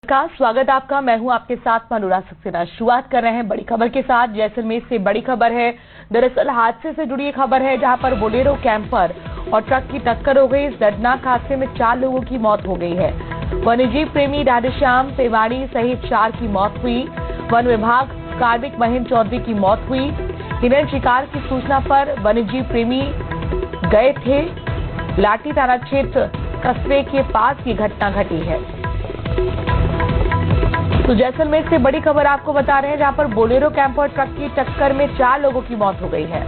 का स्वागत आपका। मैं हूं आपके साथ अनुराग सक्सेना। शुरुआत कर रहे हैं बड़ी खबर के साथ। जैसलमेर से बड़ी खबर है। दरअसल हादसे से जुड़ी खबर है जहां पर बोलेरो कैंपर और ट्रक की टक्कर हो गई। इस दर्दनाक हादसे में 4 लोगों की मौत हो गई है। वन्यजीव प्रेमी राधेश्याम पेवाड़ी सहित 4 की मौत हुई। वन विभाग कार्मिक महेंद्र चौधरी की मौत हुई। हिरण शिकार की सूचना पर वन्यजीव प्रेमी गए थे। लाठी थाना क्षेत्र कस्बे के पास ये घटना घटी है। तो जैसलमेर से बड़ी खबर आपको बता रहे हैं जहां पर बोलेरो कैंपर ट्रक की टक्कर में 4 लोगों की मौत हो गई है।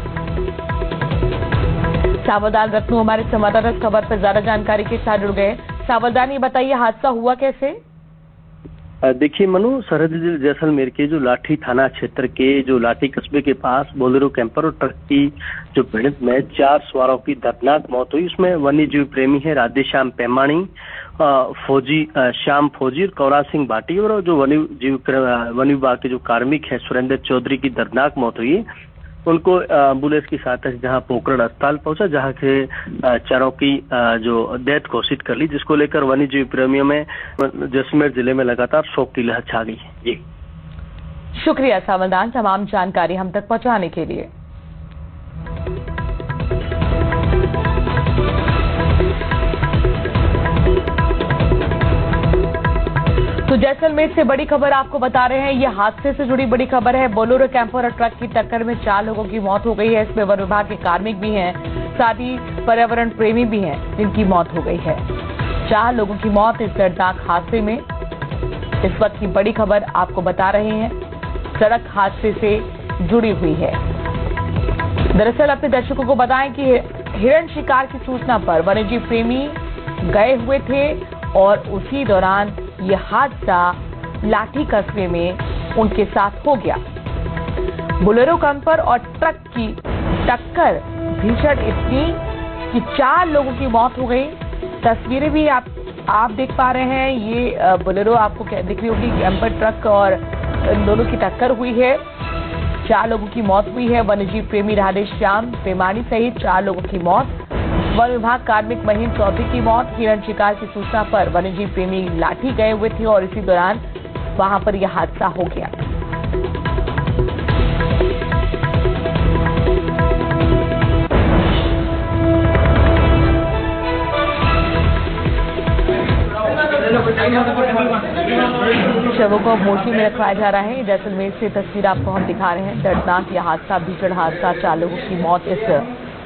सावधान रत्नू हमारे संवाददाता खबर पर ज्यादा जानकारी के साथ जुड़ गए। सावधान, ये बताइए हादसा हुआ कैसे? देखिए मनु, सरहद जिले जैसलमेर के जो लाठी थाना क्षेत्र के जो लाठी कस्बे के पास बोलेरो कैंपर और ट्रक की जो भिड़ंत में 4 सवारों की दर्दनाक मौत हुई। उसमें वन्यजीव प्रेमी है राधेश्याम पेमाणी, श्याम फौजी और कौरा सिंह भाटी और जो वन विभाग के जो कार्मिक है सुरेंद्र चौधरी की दर्दनाक मौत हुई। उनको एम्बुलेंस की सहायता से जहां पोखरण अस्पताल पहुंचा, जहां से चारों की जो डेथ घोषित कर ली, जिसको लेकर वन्यजीव प्रेमियों में जैसलमेर जिले में लगातार शोक की लहर छा गई है। जी शुक्रिया सावधान, तमाम जानकारी हम तक पहुंचाने के लिए। तो जैसलमेर से बड़ी खबर आपको बता रहे हैं। ये हादसे से जुड़ी बड़ी खबर है। बोलेरो कैंपर और ट्रक की टक्कर में 4 लोगों की मौत हो गई है। इसमें वन विभाग के कार्मिक भी हैं, साथ ही पर्यावरण प्रेमी भी हैं जिनकी मौत हो गई है। 4 लोगों की मौत इस दर्दनाक हादसे में। इस वक्त की बड़ी खबर आपको बता रहे हैं, सड़क हादसे से जुड़ी हुई है। दरअसल अपने दर्शकों को बताएं कि हिरण शिकार की सूचना पर वन्यजीव प्रेमी गए हुए थे और उसी दौरान यह हादसा लाठी कस्बे में उनके साथ हो गया। बोलेरो कैंपर और ट्रक की टक्कर भीषण इतनी कि 4 लोगों की मौत हो गई। तस्वीरें भी आप देख पा रहे हैं। ये बोलेरो आपको दिख रही होगी, कैंपर ट्रक और इन दोनों की टक्कर हुई है। 4 लोगों की मौत हुई है। वन्यजीव प्रेमी राधेश्याम पेमाणी सहित 4 लोगों की मौत। वन विभाग कार्मिक महेंद्र चौधरी की मौत। हिरण शिकार की सूचना पर वन्यजीव प्रेमी लाठी गए हुए थे और इसी दौरान वहां पर यह हादसा हो गया। शवों को मोर्चे में रखवाया जा रहा है। जैसलमेर से तस्वीर आपको हम दिखा रहे हैं। दर्दनाक यह हादसा, भीषण हादसा। 4 लोगों की मौत इस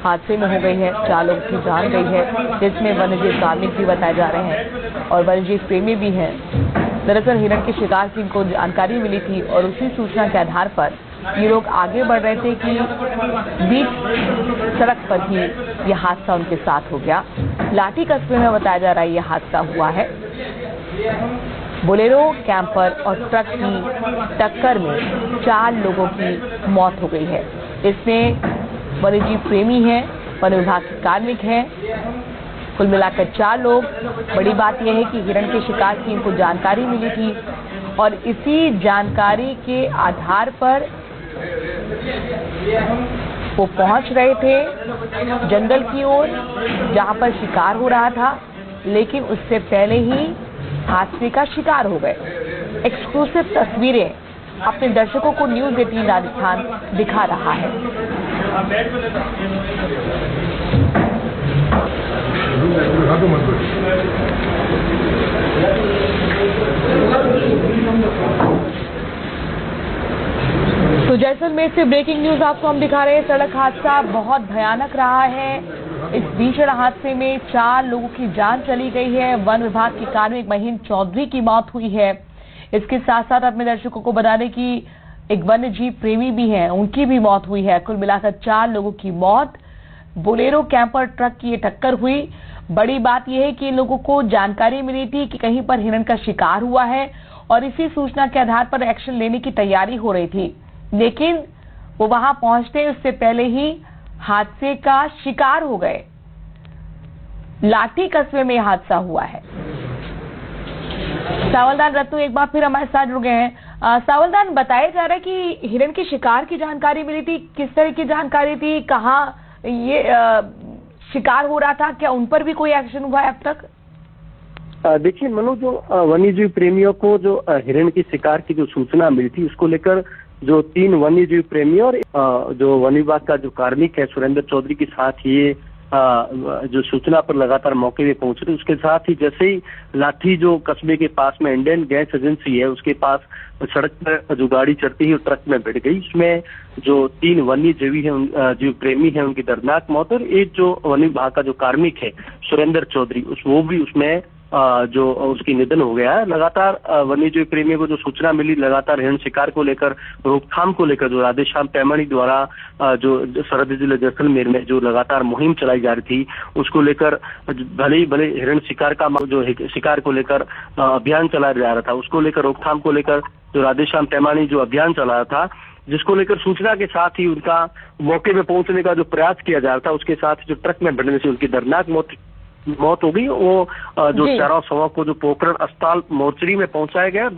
हादसे में हो गई है। 4 लोगों की जान गई है, जिसमें वन्यजीव कार्मिक भी बताए जा रहे हैं और वन्यजीव प्रेमी भी हैं। दरअसल हिरण के शिकार की इनको जानकारी मिली थी और उसी सूचना के आधार पर ये लोग आगे बढ़ रहे थे कि बीच सड़क पर ही यह हादसा उनके साथ हो गया। लाठी कस्बे में बताया जा रहा है यह हादसा हुआ है। बोलेरो कैंपर और ट्रक की टक्कर में 4 लोगों की मौत हो गई है। इसमें वन्यजीव प्रेमी हैं, वन विभाग के कार्मिक हैं, कुल मिलाकर 4 लोग। बड़ी बात यह है कि हिरण के शिकार की इनको जानकारी मिली थी और इसी जानकारी के आधार पर वो पहुंच रहे थे जंगल की ओर जहां पर शिकार हो रहा था, लेकिन उससे पहले ही हादसे का शिकार हो गए। एक्सक्लूसिव तस्वीरें अपने दर्शकों को न्यूज़ 18 राजस्थान दिखा रहा है। तो जैसलमेर से ब्रेकिंग न्यूज आपको हम दिखा रहे हैं। सड़क हादसा बहुत भयानक रहा है। इस भीषण हादसे में 4 लोगों की जान चली गई है। वन विभाग के कार्मिक महेंद्र चौधरी की मौत हुई है। इसके साथ साथ अपने दर्शकों को बता दें कि एक वन्यजीव प्रेमी भी हैं, उनकी भी मौत हुई है। कुल मिलाकर 4 लोगों की मौत। बोलेरो कैंपर ट्रक की ये टक्कर हुई। बड़ी बात यह है कि इन लोगों को जानकारी मिली थी कि कहीं पर हिरण का शिकार हुआ है और इसी सूचना के आधार पर एक्शन लेने की तैयारी हो रही थी, लेकिन वो वहां पहुंचते उससे पहले ही हादसे का शिकार हो गए। लाठी कस्बे में हादसा हुआ है। सावधान रत्नू एक बार फिर हमारे साथ जुड़ गए हैं। सावधान, बताया जा रहा है कि हिरण के शिकार की जानकारी मिली थी। किस तरह की जानकारी थी? कहाँ ये शिकार हो रहा था? क्या उन पर भी कोई एक्शन हुआ है अब तक? देखिए मनु, जो वन्यजीव प्रेमियों को जो हिरण की शिकार की जो सूचना मिली थी, उसको लेकर जो 3 वन्यजीव प्रेमी और जो वन विभाग का जो कार्मिक है सुरेंद्र चौधरी के साथ ये जो सूचना पर लगातार मौके पे पहुंच रहे, उसके साथ ही जैसे ही लाठी जो कस्बे के पास में इंडियन गैस एजेंसी है उसके पास सड़क पर जो गाड़ी चढ़ती ही ट्रक में भिड़ गई, उसमें जो 3 वन्यजीवी है जीव प्रेमी है उनकी दर्दनाक मौत, और एक जो वन विभाग का जो कार्मिक है सुरेंद्र चौधरी वो भी उसमें जो उसकी निधन हो गया है। लगातार वन्यजीव प्रेमियों को जो सूचना मिली, लगातार हिरण शिकार को लेकर, रोकथाम को लेकर जो राधेश्याम पैमानी द्वारा जो सरहदी जिले जैसलमेर में जो लगातार मुहिम चलाई जा रही थी, उसको लेकर भले हिरण शिकार का जो शिकार को लेकर अभियान चलाया जा रहा था, उसको लेकर रोकथाम को लेकर जो राधेश्याम पैमानी जो अभियान चला रहा था, जिसको लेकर सूचना के साथ ही उनका मौके पे पहुंचने का जो प्रयास किया जा रहा था, उसके साथ जो ट्रक में भिड़ने से उनकी दर्दनाक मौत हो गई। वो जो 4 शवों को जो पोखरण अस्पताल मोर्चरी में पहुंचाया गया।